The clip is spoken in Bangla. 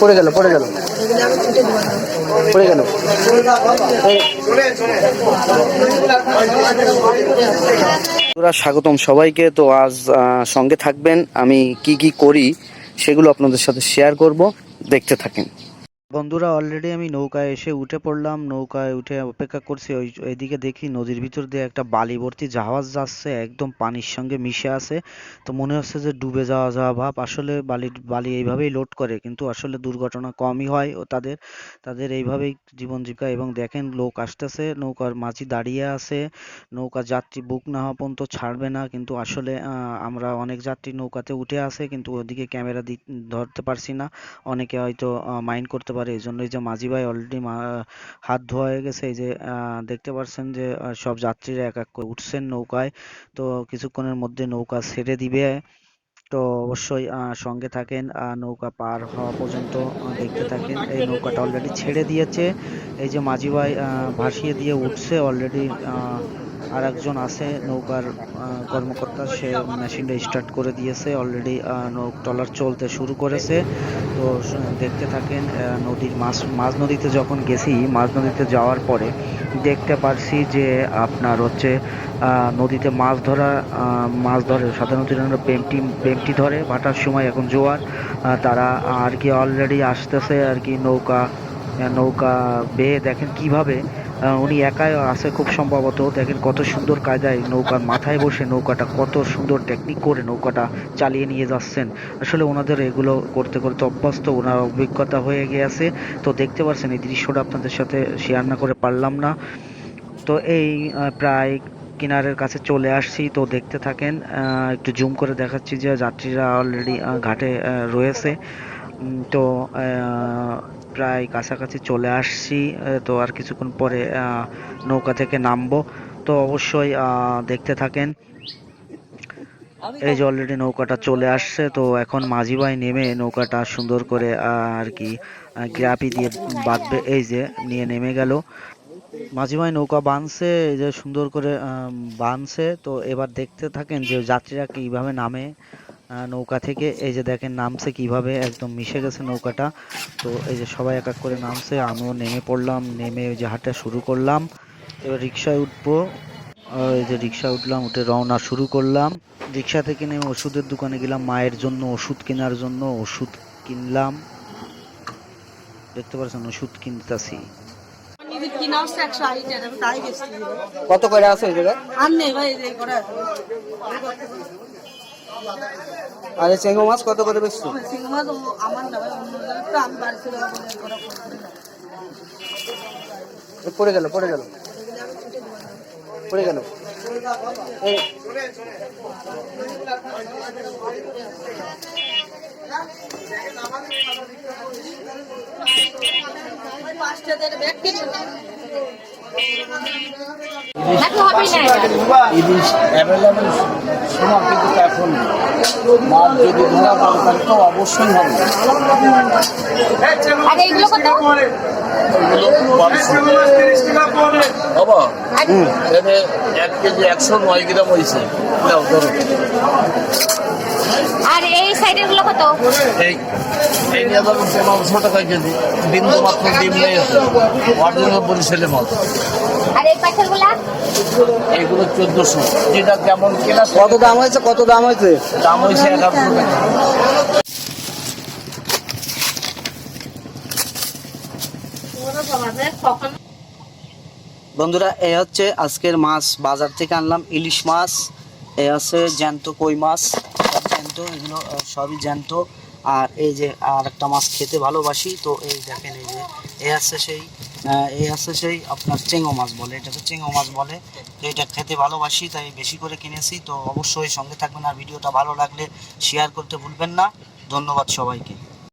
পড়ে গেল পড়ে গেল পড়ে গেল। স্বাগতম সবাইকে। তো আজ সঙ্গে থাকবেন, আমি কি কি করি সেগুলো আপনাদের সাথে শেয়ার করব, দেখতে থাকেন। বন্ধুরা, অলরেডি আমি নৌকায় এসে উঠে পড়লাম। নৌকায় উঠে অপেক্ষা করছি। ওইদিকে দেখি নদীর ভিতর দিয়ে একটা বালি ভর্তি জাহাজ যাচ্ছে, একদম পানির সঙ্গে মিশে আছে। তো মনে হচ্ছে যে ডুবে যাওয়া যাওয়া ভাব। আসলে বালি এইভাবেই লোড করে, কিন্তু আসলে দুর্ঘটনা কমই হয় ও তাদের এইভাবেই জীবন জীবিকা। এবং দেখেন লোক আসতেছে, নৌকার মাঝি দাঁড়িয়ে আছে, নৌকা যাত্রী বুক না হওয়া পর্যন্ত ছাড়বে না। কিন্তু আসলে আমরা অনেক যাত্রী নৌকাতে উঠে আছে, কিন্তু ওদিকে ক্যামেরা ধরতে পারছি না। অনেকে হয়তো মাইন্ড করতে পারে, এই জন্য যে মাঝি ভাই অলরেডি হাত ধোয়া হয়ে গেছে। এই যে দেখতে পাচ্ছেন যে সব যাত্রীরা এক এক করে উঠছেন নৌকায়। তো কিছুক্ষণের মধ্যে নৌকা ছেড়ে দিবে। তো অবশ্যই সঙ্গে থাকেন, নৌকা পার হওয়া পর্যন্ত দেখতে থাকেন। এই নৌকাটা অলরেডি ছেড়ে দিয়েছে। এই যে মাঝি ভাই ভাসিয়ে দিয়ে উঠছে অলরেডি। আর একজন আছে নৌকার কর্মকর্তা, সে মেশিনটা স্টার্ট করে দিয়েছে অলরেডি। ট্রলার চলতে শুরু করেছে। তো দেখতে থাকেন। মাঝ নদীতে যখন গেছি, মাঝ নদীতে যাওয়ার পরে দেখতে পারছি যে আপনার হচ্ছে নদীতে মাছ ধরে সাধারণত বেমটি ধরে ভাটার সময়। এখন জোয়ার, তারা আর কি অলরেডি আসতেছে আর কি নৌকা বেয়ে। দেখেন কিভাবে উনি একাই আছে খুব সম্ভবত। দেখেন কত সুন্দর কায়দায় নৌকার মাথায় বসে নৌকাটা, কত সুন্দর টেকনিক করে নৌকাটা চালিয়ে নিয়ে যাচ্ছেন। আসলে ওনাদের এগুলো করতে করতে অভ্যস্ত, ওনার অভিজ্ঞতা হয়ে গিয়েছে। তো দেখতে পাচ্ছেন এই দৃশ্যটা আপনাদের সাথে শেয়ার না করে পারলাম না। তো এই প্রায় কিনারের কাছে চলে আসছি। তো দেখতে থাকেন, একটু জুম করে দেখাচ্ছি যে যাত্রীরা অলরেডি ঘাটে রয়েছে। তো প্রায় কাছাকাছি চলে আসছি। তো আর কিছুক্ষণ পরে নৌকা থেকে নামবো। তো অবশ্যই দেখতে থাকেন। এই যে অলরেডি নৌকাটা চলে আসছে। তো এখন মাঝি ভাই নেমে নৌকাটা সুন্দর করে আর কি গ্রাপি দিয়ে বাঁধবে। এই যে নিয়ে নেমে গেল মাঝি ভাই, নৌকা বাঁধছে, এই যে সুন্দর করে বাঁধছে। তো এবার দেখতে থাকেন যে যাত্রীরা কিভাবে নামে নৌকা থেকে। এই যে দেখেন নামছে কিভাবে, একদম মিশে গেছে নৌকাটা। তো এই যে সবাই এক এক করে নামছে, আমিও নেমে পড়লাম। নেমে ওই যে হাঁটা শুরু করলাম। এবার রিক্সায় উঠবো। এই যে রিক্সা উঠলাম, উঠে রওনা শুরু করলাম। রিক্সা থেকে নেমে ওষুধের দোকানে গেলাম, মায়ের জন্য ওষুধ কেনার জন্য ওষুধ কিনলাম। দেখতে পাচ্ছেন ওষুধ কিনতেছি। কত করে আছে এই জায়গায়? আর চেঙ্গো মাছ কত করে বেচছো? পড়ে গেল পড়ে গেল পড়ে গেল। ইলিশ অ্যাভেলেবেল সময়, কিন্তু এখন মাছ যদি ধরা পড়ে তাহলে তো অবশ্যই হবে। আর এইগুলো কত? বাবা এখানে 1 কেজি 109 গ্রাম হয়েছে। আর এই সাইডের গুলো কত? এই নিয়ে যাবেন 1500 টাকা কেজি। বিন্দু মাত্র ডিম নেই, অরিজিনাল বরিশালের মাছ। আর এই পাথর গুলা? এইগুলো 1400। যেটা কেমন কেনা, কত দাম হয়েছে? কত দাম হয়েছে? দাম হয়েছে 1100 টাকা। বন্ধুরা, এই হচ্ছে আজকের মাছ, বাজার থেকে আনলাম ইলিশ মাছ। এই হচ্ছে জ্যান্ত কই মাছ, সব জ্যান্ত, এগুলো সবই জ্যান্ত। আর এই যে আর একটা মাছ খেতে ভালোবাসি, তো এই দেখেন এই যে এই হচ্ছে সেই আপনার চেঙ্গো মাছ বলে, এটাকে চেঙ্গো মাছ বলে। তো এটা খেতে ভালোবাসি, তাই বেশি করে কিনেছি। তো অবশ্যই সঙ্গে থাকবেন, আর ভিডিওটা ভালো লাগলে শেয়ার করতে ভুলবেন না। ধন্যবাদ সবাইকে।